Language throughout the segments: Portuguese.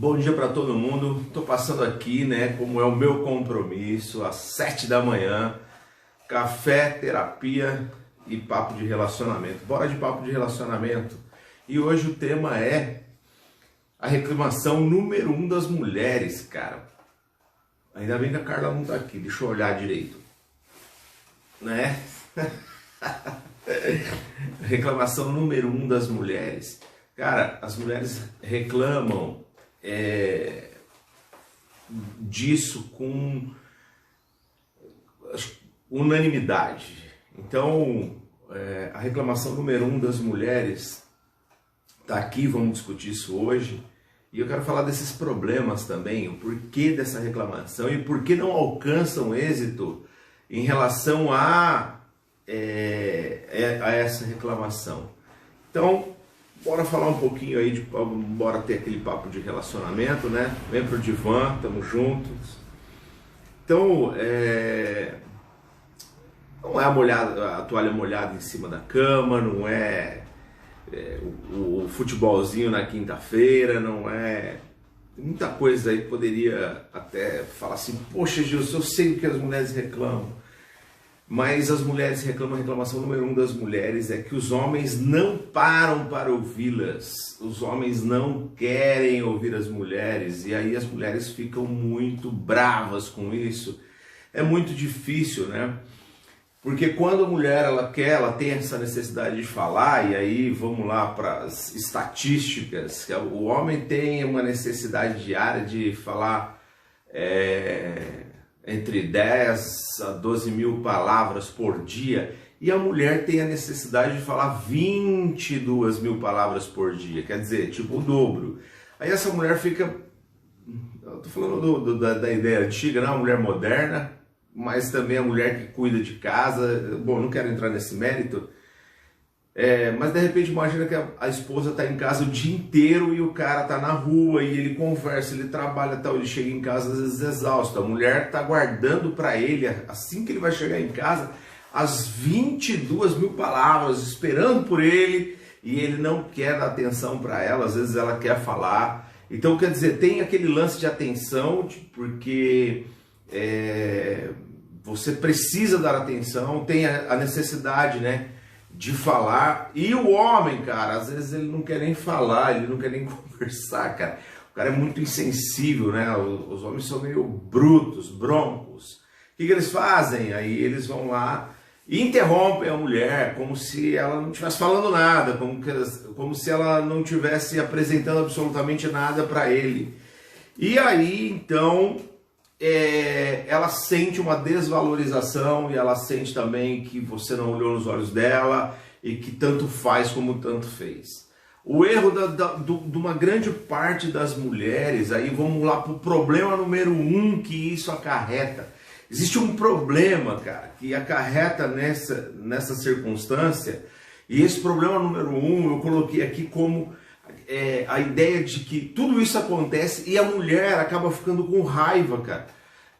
Bom dia para todo mundo. Estou passando aqui, né, como é o meu compromisso, às 7 da manhã, café, terapia e papo de relacionamento. Bora de papo de relacionamento. E hoje o tema é a reclamação número 1 das mulheres, cara. Ainda bem que a Carla não tá aqui, deixa eu olhar direito. Né? Reclamação número 1 das mulheres. Cara, as mulheres reclamam disso com unanimidade. Então, a reclamação número 1 das mulheres tá aqui, vamos discutir isso hoje. E eu quero falar desses problemas também, o porquê dessa reclamação e por que não alcançam êxito em relação a essa reclamação. Então, bora falar um pouquinho aí, bora ter aquele papo de relacionamento, né? Vem pro divã, tamo juntos. Então, não é a toalha molhada em cima da cama, não é o futebolzinho na quinta-feira, não é... Tem muita coisa aí que poderia até falar assim, poxa, Jesus, eu sei o que as mulheres reclamam. Mas as mulheres reclamam, a reclamação número 1 das mulheres é que os homens não param para ouvi-las. Os homens não querem ouvir as mulheres e aí as mulheres ficam muito bravas com isso. É muito difícil, né? Porque quando a mulher ela tem essa necessidade de falar, e aí vamos lá para as estatísticas, que o homem tem uma necessidade diária de falar entre 10 a 12 mil palavras por dia, e a mulher tem a necessidade de falar 22 mil palavras por dia, quer dizer, tipo o dobro. Aí essa mulher fica, eu tô falando da ideia antiga, não, a mulher moderna, mas também a mulher que cuida de casa. Bom, não quero entrar nesse mérito, mas de repente imagina que a esposa está em casa o dia inteiro e o cara está na rua e ele conversa, ele trabalha tal, ele chega em casa às vezes exausto. A mulher está guardando para ele, assim que ele vai chegar em casa, as 22 mil palavras, esperando por ele, e ele não quer dar atenção para ela, às vezes ela quer falar. Então, quer dizer, tem aquele lance de atenção, porque você precisa dar atenção, tem a necessidade, né, de falar. E o homem, cara, às vezes ele não quer nem falar, ele não quer nem conversar, cara. O cara é muito insensível, né? Os homens são meio brutos, broncos. O que eles fazem? Aí eles vão lá e interrompem a mulher, como se ela não estivesse falando nada, como se ela não estivesse apresentando absolutamente nada para ele. E aí, então, ela sente uma desvalorização e ela sente também que você não olhou nos olhos dela e que tanto faz como tanto fez. O erro de uma grande parte das mulheres, aí vamos lá para o problema número 1 que isso acarreta. Existe um problema, cara, que acarreta nessa circunstância, e esse problema número 1 eu coloquei aqui como a ideia de que tudo isso acontece e a mulher acaba ficando com raiva, cara.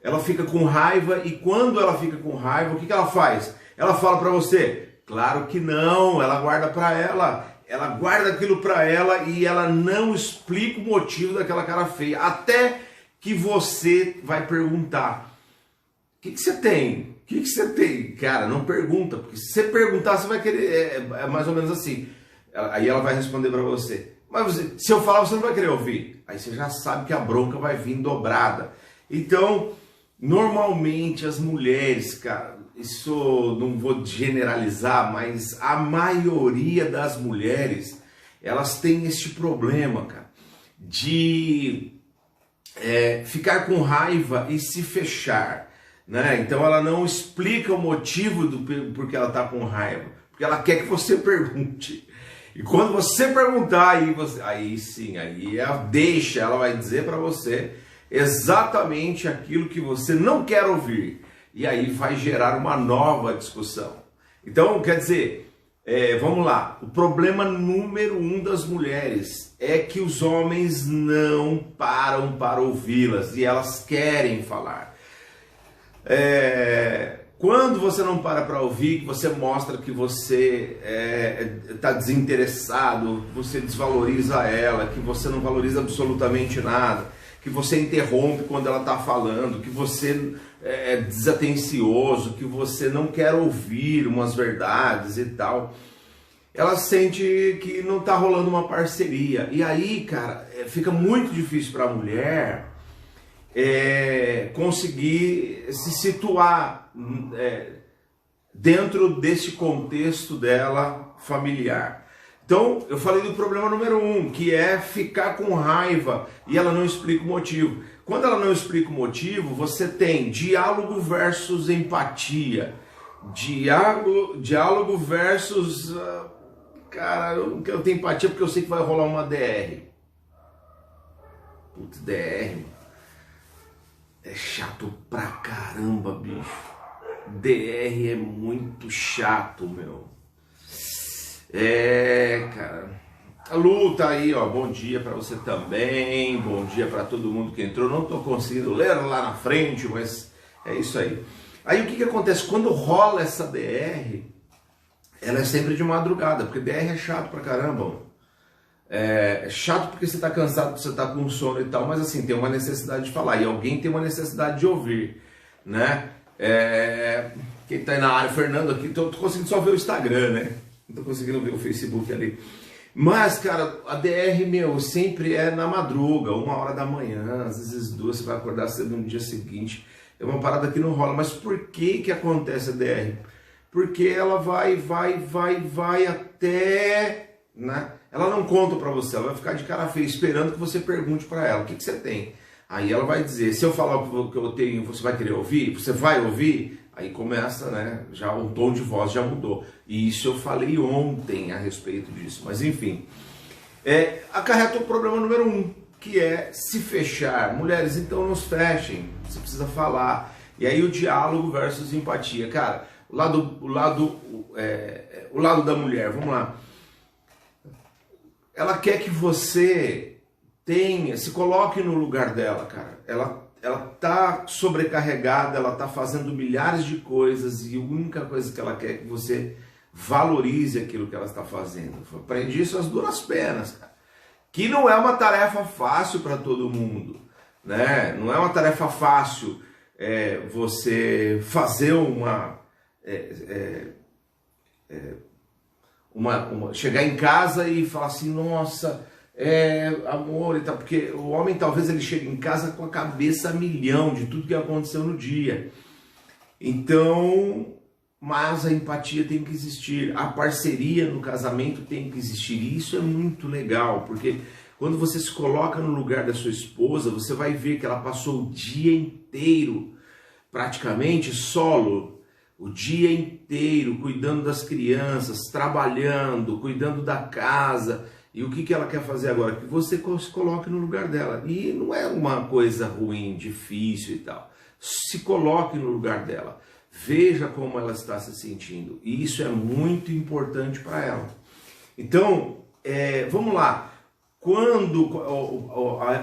Ela fica com raiva, e quando ela fica com raiva, o que ela faz? Ela fala pra você? Claro que não, ela guarda pra ela. Ela guarda aquilo pra ela e ela não explica o motivo daquela cara feia. Até que você vai perguntar. O que você tem? O que você tem? Cara, não pergunta, porque se você perguntar, você vai querer... É mais ou menos assim. Aí ela vai responder pra você. Mas se eu falar, você não vai querer ouvir. Aí você já sabe que a bronca vai vir dobrada. Então, normalmente as mulheres, cara, isso não vou generalizar, mas a maioria das mulheres, elas têm este problema, cara, de ficar com raiva e se fechar, né? Então ela não explica o motivo do porque ela está com raiva, porque ela quer que você pergunte. E quando você perguntar, aí sim, ela vai dizer para você exatamente aquilo que você não quer ouvir. E aí vai gerar uma nova discussão. Então, quer dizer, vamos lá. O problema número 1 das mulheres é que os homens não param para ouvi-las e elas querem falar. Quando você não para ouvir, que você mostra que você está desinteressado, você desvaloriza ela, que você não valoriza absolutamente nada, que você interrompe quando ela está falando, que você é desatencioso, que você não quer ouvir umas verdades e tal, ela sente que não está rolando uma parceria. E aí, cara, fica muito difícil para a mulher conseguir se situar dentro desse contexto dela familiar. Então, eu falei do problema número 1, que é ficar com raiva e ela não explica o motivo. Quando ela não explica o motivo, você tem diálogo versus empatia. Diálogo versus... cara, eu não quero ter empatia porque eu sei que vai rolar uma DR. Putz, DR, mano. É chato pra caramba, bicho. DR é muito chato, meu. Cara. A Lu tá aí, ó. Bom dia pra você também. Bom dia pra todo mundo que entrou. Não tô conseguindo ler lá na frente, mas é isso aí. Aí o que acontece? Quando rola essa DR, ela é sempre de madrugada, porque DR é chato pra caramba, mano. É chato porque você tá cansado, porque você tá com sono e tal, mas assim, tem uma necessidade de falar, e alguém tem uma necessidade de ouvir, né? Quem tá aí na área, Fernando aqui, tô conseguindo só ver o Instagram, né? Não tô conseguindo ver o Facebook ali. Mas, cara, a DR, meu, sempre é na madruga, 1h da manhã, às vezes 2, você vai acordar cedo no dia seguinte. É uma parada que não rola. Mas por que acontece a DR? Porque ela vai até... né? Ela não conta pra você, ela vai ficar de cara feia esperando que você pergunte pra ela, o que você tem? Aí ela vai dizer, se eu falar o que eu tenho, você vai querer ouvir? Você vai ouvir? Aí começa, né? Já o tom de voz já mudou. E isso eu falei ontem a respeito disso. Mas enfim, acarreta o problema número 1, que é se fechar. Mulheres, então nos fechem, você precisa falar. E aí o diálogo versus empatia. Cara, o lado da mulher, vamos lá. Ela quer que você se coloque no lugar dela, cara. Ela tá sobrecarregada, ela tá fazendo milhares de coisas e a única coisa que ela quer é que você valorize aquilo que ela está fazendo. Aprendi isso às duras penas, cara. Que não é uma tarefa fácil para todo mundo, né? Não é uma tarefa fácil você fazer chegar em casa e falar assim, nossa, amor e tal, porque o homem talvez ele chegue em casa com a cabeça a milhão de tudo que aconteceu no dia. Então, mas a empatia tem que existir, a parceria no casamento tem que existir, e isso é muito legal, porque quando você se coloca no lugar da sua esposa, você vai ver que ela passou o dia inteiro, praticamente solo, o dia inteiro, cuidando das crianças, trabalhando, cuidando da casa. E o que ela quer fazer agora? Que você se coloque no lugar dela. E não é uma coisa ruim, difícil e tal. Se coloque no lugar dela. Veja como ela está se sentindo. E isso é muito importante para ela. Então, vamos lá. Quando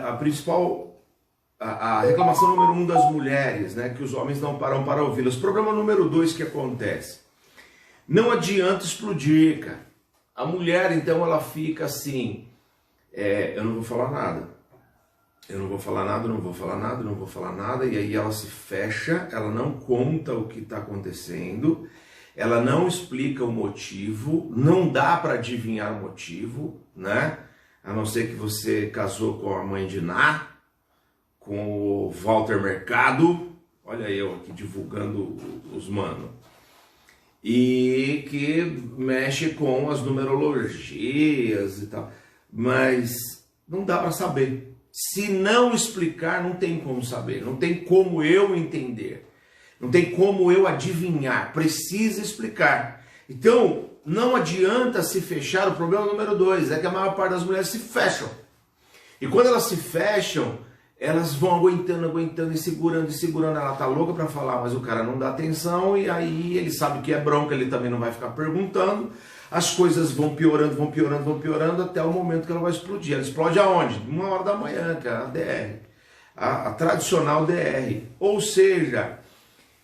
a principal... A reclamação número 1 das mulheres, né, que os homens não param para ouvi-las. Problema número 2 que acontece. Não adianta explodir, cara. A mulher, então, ela fica assim, eu não vou falar nada. Eu não vou falar nada, não vou falar nada, não vou falar nada. E aí ela se fecha, ela não conta o que está acontecendo, ela não explica o motivo, não dá para adivinhar o motivo, né? A não ser que você casou com a mãe de Ná, com o Walter Mercado, olha eu aqui divulgando os manos, e que mexe com as numerologias e tal, mas não dá para saber. Se não explicar, não tem como saber, não tem como eu entender, não tem como eu adivinhar, precisa explicar. Então, não adianta se fechar. O problema número 2 é que a maior parte das mulheres se fecham, e quando elas se fecham, elas vão aguentando e segurando. Ela tá louca para falar, mas o cara não dá atenção, e aí ele sabe que é bronca, ele também não vai ficar perguntando. As coisas vão piorando até o momento que ela vai explodir. Ela explode aonde? 1h da manhã, que é a DR. A tradicional DR. Ou seja,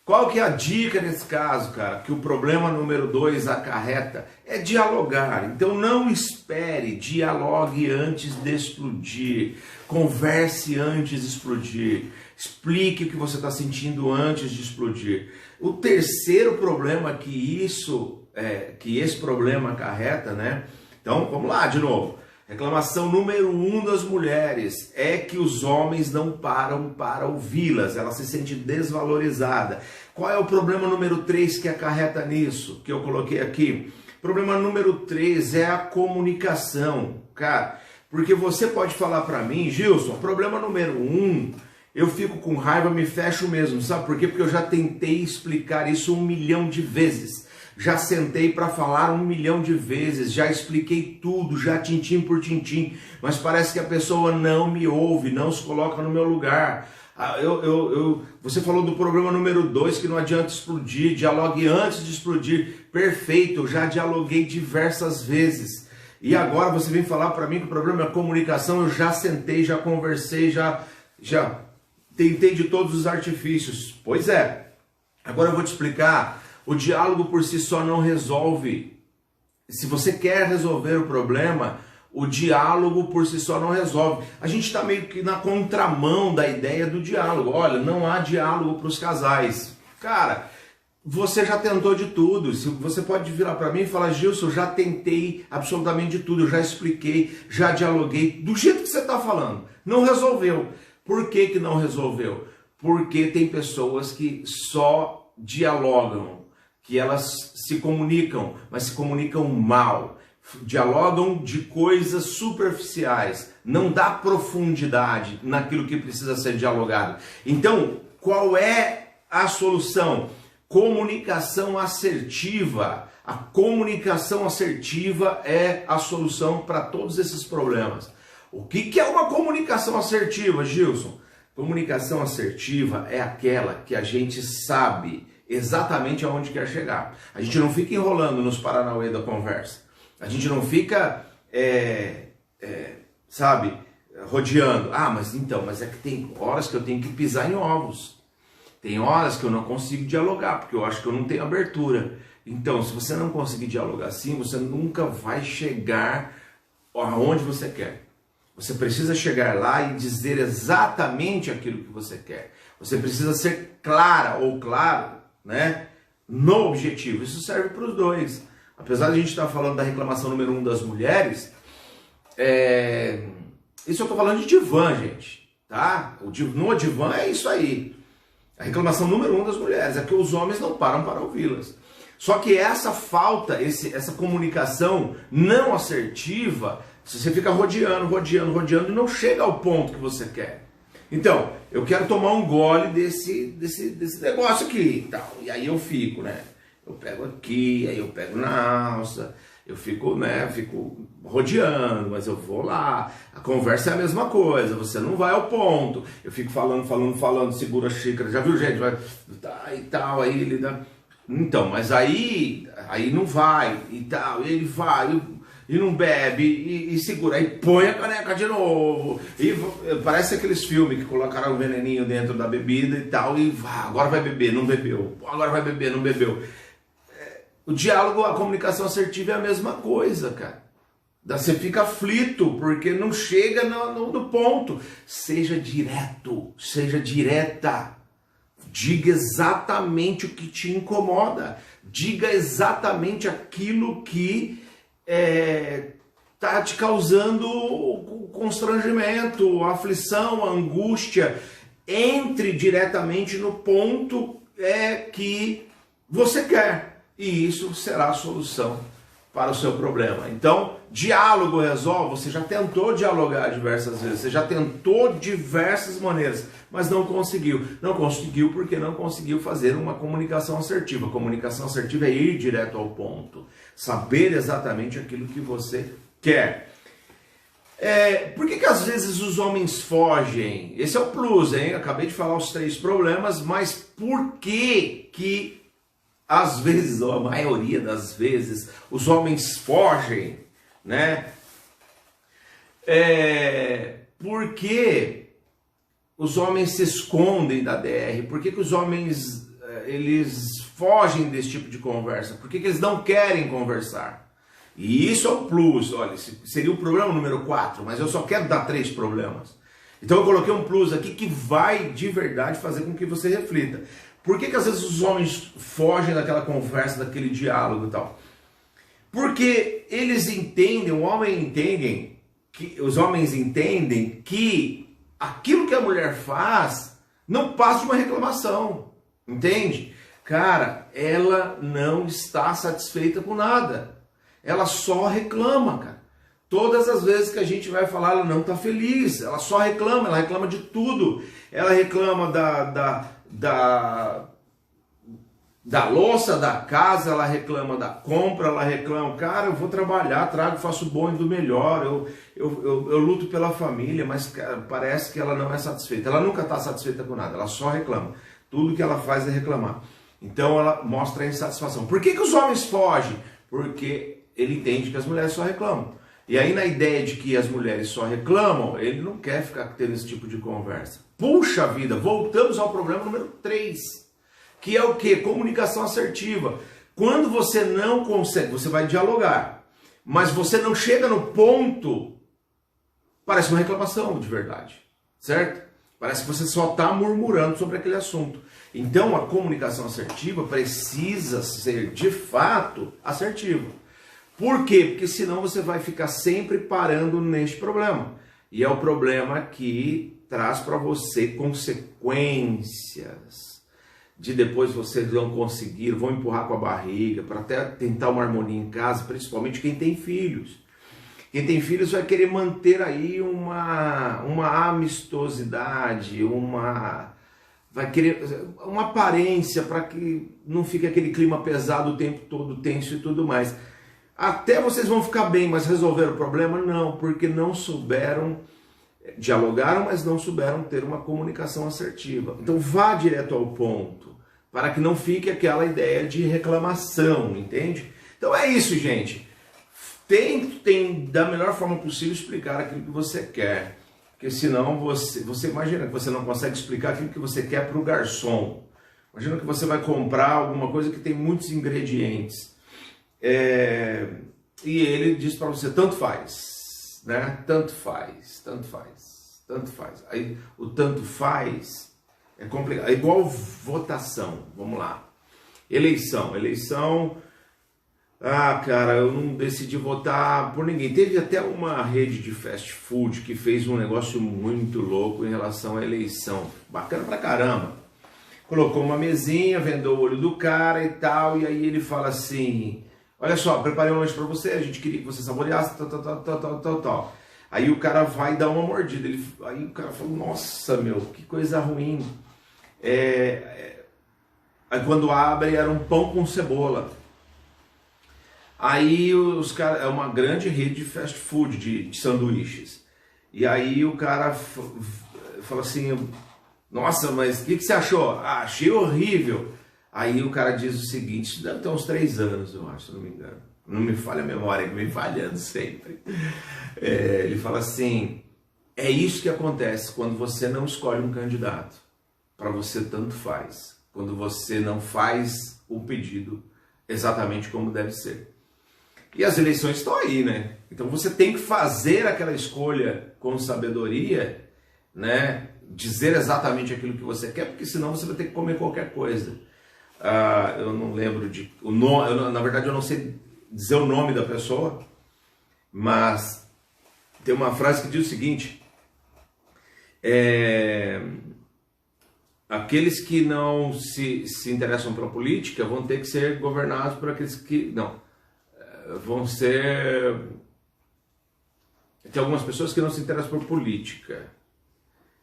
Qual que é a dica nesse caso, cara? Que o problema número 2 acarreta é dialogar. Então não espere, dialogue antes de explodir. Converse antes de explodir. Explique o que você está sentindo antes de explodir. O terceiro problema que esse problema acarreta, né? Então vamos lá de novo. Reclamação número 1 das mulheres é que os homens não param para ouvi-las, ela se sente desvalorizada. Qual é o problema número 3 que acarreta nisso, que eu coloquei aqui? Problema número 3 é a comunicação, cara, porque você pode falar para mim, Gilson, problema número 1, eu fico com raiva, me fecho mesmo, sabe por quê? Porque eu já tentei explicar isso 1 milhão de vezes. Já sentei para falar 1 milhão de vezes, já expliquei tudo, já tintim por tintim, mas parece que a pessoa não me ouve, não se coloca no meu lugar. Você falou do problema número 2, que não adianta explodir, dialogue antes de explodir. Perfeito, eu já dialoguei diversas vezes. E agora você vem falar para mim que o problema é a comunicação, eu já sentei, já conversei, já tentei de todos os artifícios. Pois é, agora eu vou te explicar. O diálogo por si só não resolve. Se você quer resolver o problema, o diálogo por si só não resolve. A gente está meio que na contramão da ideia do diálogo. Olha, não há diálogo para os casais. Cara, você já tentou de tudo. Você pode virar para mim e falar, Gilson, eu já tentei absolutamente de tudo. Eu já expliquei, já dialoguei. Do jeito que você está falando. Não resolveu. Por que que não resolveu? Porque tem pessoas que só dialogam, que elas se comunicam, mas se comunicam mal, dialogam de coisas superficiais, não dá profundidade naquilo que precisa ser dialogado. Então, qual é a solução? Comunicação assertiva. A comunicação assertiva é a solução para todos esses problemas. O que é uma comunicação assertiva, Gilson? Comunicação assertiva é aquela que a gente sabe exatamente aonde quer chegar. A gente não fica enrolando nos paranauê da conversa. A gente não fica, rodeando. Mas é que tem horas que eu tenho que pisar em ovos. Tem horas que eu não consigo dialogar, porque eu acho que eu não tenho abertura. Então, se você não conseguir dialogar assim, você nunca vai chegar aonde você quer. Você precisa chegar lá e dizer exatamente aquilo que você quer. Você precisa ser clara ou claro, né, no objetivo. Isso serve para os dois. Apesar de a gente estar falando da reclamação número 1 das mulheres, isso eu estou falando de divã, gente. Tá? No divã é isso aí. A reclamação número 1 das mulheres é que os homens não param para ouvi-las. Só que essa falta, essa comunicação não assertiva, você fica rodeando e não chega ao ponto que você quer. Então, eu quero tomar um gole desse negócio aqui e tal. E aí eu fico, né? Eu pego aqui, aí eu pego na alça, eu fico, né? Fico rodeando, mas eu vou lá. A conversa é a mesma coisa, você não vai ao ponto. Eu fico falando, segura a xícara. Já viu, gente? Vai, tá, e tal, aí ele dá... Então, mas aí não vai e tal, ele vai e não bebe e segura, aí põe a caneca de novo. E parece aqueles filmes que colocaram o veneninho dentro da bebida e tal, e agora vai beber, não bebeu, agora vai beber, não bebeu. O diálogo, a comunicação assertiva é a mesma coisa, cara. Você fica aflito porque não chega no ponto. Seja direto, seja direta. Diga exatamente o que te incomoda. Diga exatamente aquilo que está te causando constrangimento, aflição, angústia. Entre diretamente no ponto que você quer. E isso será a solução para o seu problema. Então, diálogo resolve. Você já tentou dialogar diversas vezes, você já tentou diversas maneiras, mas não conseguiu. Não conseguiu porque não conseguiu fazer uma comunicação assertiva. Comunicação assertiva é ir direto ao ponto, saber exatamente aquilo que você quer. Por que às vezes os homens fogem? Esse é o plus, hein? Acabei de falar os 3 problemas, mas por que às vezes, ou a maioria das vezes, os homens fogem, né? Por que os homens se escondem da DR? Por que os homens eles fogem desse tipo de conversa? Por que eles não querem conversar? E isso é o plus, olha, seria o problema número 4, mas eu só quero dar 3 problemas. Então eu coloquei um plus aqui que vai de verdade fazer com que você reflita. Por que às vezes os homens fogem daquela conversa, daquele diálogo e tal? Porque eles entendem, os homens entendem que aquilo que a mulher faz não passa de uma reclamação, entende? Cara, ela não está satisfeita com nada, ela só reclama, cara. Todas as vezes que a gente vai falar, ela não está feliz, ela só reclama, ela reclama de tudo, ela reclama da louça da casa, ela reclama da compra, ela reclama, cara, eu vou trabalhar, faço bom e do melhor, eu luto pela família, mas cara, parece que ela não é satisfeita, ela nunca está satisfeita com nada, ela só reclama, tudo que ela faz é reclamar, então ela mostra a insatisfação. Por que os homens fogem? Porque ele entende que as mulheres só reclamam, e aí na ideia de que as mulheres só reclamam, ele não quer ficar tendo esse tipo de conversa. Puxa vida, voltamos ao problema número 3, que é o que? Comunicação assertiva. Quando você não consegue, você vai dialogar, mas você não chega no ponto, parece uma reclamação de verdade, certo? Parece que você só está murmurando sobre aquele assunto. Então a comunicação assertiva precisa ser de fato assertiva. Por quê? Porque senão você vai ficar sempre parando neste problema. E é o problema que traz para você consequências. De depois vocês não conseguir, vão empurrar com a barriga, para até tentar uma harmonia em casa, principalmente quem tem filhos. Quem tem filhos vai querer manter aí uma amistosidade, vai querer uma aparência para que não fique aquele clima pesado o tempo todo, tenso e tudo mais. Até vocês vão ficar bem, mas resolveram o problema? Não, porque não souberam, dialogaram, mas não souberam ter uma comunicação assertiva. Então vá direto ao ponto, para que não fique aquela ideia de reclamação, entende? Então é isso, gente. Tente da melhor forma possível explicar aquilo que você quer, porque senão você imagina que você não consegue explicar aquilo que você quer para o garçom. Imagina que você vai comprar alguma coisa que tem muitos ingredientes. E ele diz para você, tanto faz, né? Tanto faz, tanto faz, tanto faz. Aí o tanto faz é complicado. É igual votação, vamos lá. Eleição. Ah, cara, eu não decidi votar por ninguém. Teve até uma rede de fast food que fez um negócio muito louco em relação à eleição. Bacana pra caramba. Colocou uma mesinha, vendou o olho do cara e tal, e aí ele fala assim... Olha só, preparei um lanche para você, a gente queria que você saboreasse, tal. Aí o cara vai dar uma mordida, aí o cara fala, nossa, meu, que coisa ruim. Aí quando abre, era um pão com cebola. Aí os caras, é uma grande rede de fast food, de sanduíches. E aí o cara fala assim, nossa, mas o que você achou? Ah, achei horrível. Aí o cara diz o seguinte, isso deve ter uns 3 anos, eu acho, se não me engano. Não me falha a memória, que vem falhando sempre. Ele fala assim, é isso que acontece quando você não escolhe um candidato. Para você tanto faz. Quando você não faz o pedido exatamente como deve ser. E as eleições estão aí, né? Então você tem que fazer aquela escolha com sabedoria, né? Dizer exatamente aquilo que você quer, porque senão você vai ter que comer qualquer coisa. Eu não lembro o nome, na verdade eu não sei dizer o nome da pessoa, mas tem uma frase que diz o seguinte, aqueles que não se interessam pela política vão ter que ser governados por aqueles que não, tem algumas pessoas que não se interessam por política,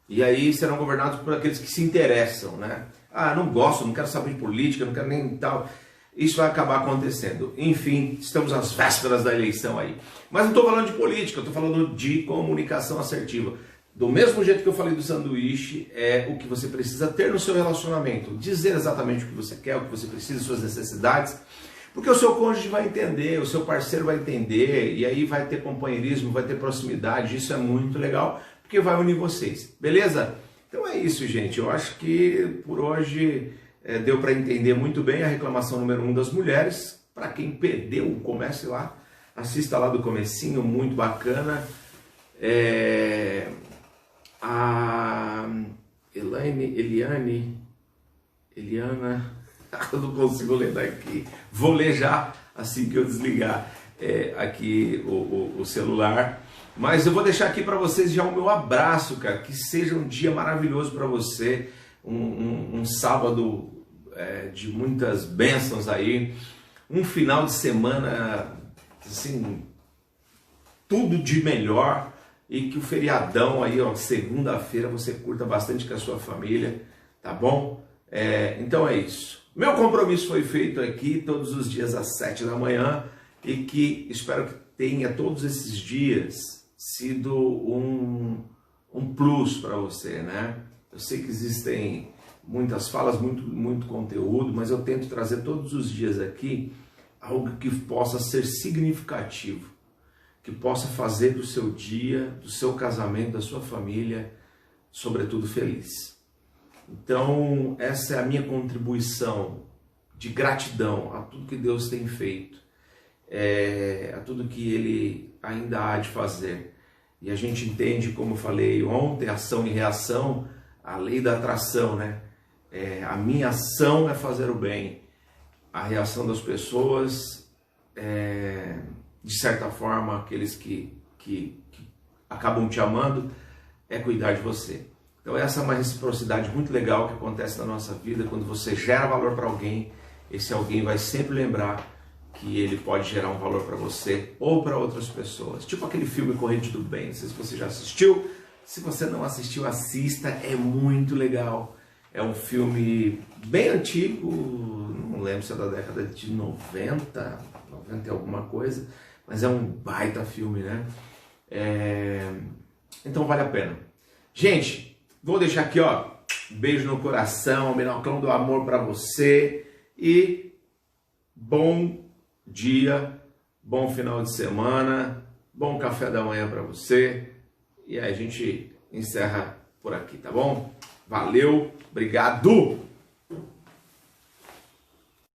e aí serão governados por aqueles que se interessam, né? Ah, não gosto, não quero saber de política, não quero nem tal. Isso vai acabar acontecendo. Enfim, estamos às vésperas da eleição aí. Mas não estou falando de política, eu estou falando de comunicação assertiva. Do mesmo jeito que eu falei do sanduíche, é o que você precisa ter no seu relacionamento. Dizer exatamente o que você quer, o que você precisa, suas necessidades. Porque o seu cônjuge vai entender, o seu parceiro vai entender, e aí vai ter companheirismo, vai ter proximidade. Isso é muito legal, porque vai unir vocês. Beleza? Então é isso, gente. Eu acho que por hoje deu para entender muito bem a reclamação número 1 das mulheres. Para quem perdeu, comece lá, assista lá do comecinho, muito bacana. A Eliana, eu não consigo ler daqui, vou ler já assim que eu desligar aqui o celular, mas eu vou deixar aqui para vocês já o meu abraço, cara, que seja um dia maravilhoso para você, um sábado de muitas bênçãos aí, um final de semana, assim, tudo de melhor, e que o feriadão aí, ó, segunda-feira, você curta bastante com a sua família, tá bom? Então é isso. Meu compromisso foi feito aqui todos os dias às 7 da manhã e que espero que tenha todos esses dias sido um plus para você, né? Eu sei que existem muitas falas, muito conteúdo, mas eu tento trazer todos os dias aqui algo que possa ser significativo, que possa fazer do seu dia, do seu casamento, da sua família, sobretudo feliz. Então, essa é a minha contribuição de gratidão a tudo que Deus tem feito, a tudo que Ele ainda há de fazer. E a gente entende, como eu falei ontem, ação e reação, a lei da atração, né? A minha ação é fazer o bem, a reação das pessoas, de certa forma, aqueles que acabam te amando, é cuidar de você. Então essa é uma reciprocidade muito legal que acontece na nossa vida. Quando você gera valor para alguém, esse alguém vai sempre lembrar que ele pode gerar um valor para você ou para outras pessoas. Tipo aquele filme Corrente do Bem, não sei se você já assistiu. Se você não assistiu, assista, é muito legal. É um filme bem antigo, não lembro se é da década de 90 e alguma coisa, mas é um baita filme, né? Então vale a pena. Gente, vou deixar aqui, ó, um beijo no coração, minhocão do amor para você e bom dia, bom final de semana, bom café da manhã para você e aí a gente encerra por aqui, tá bom? Valeu, obrigado!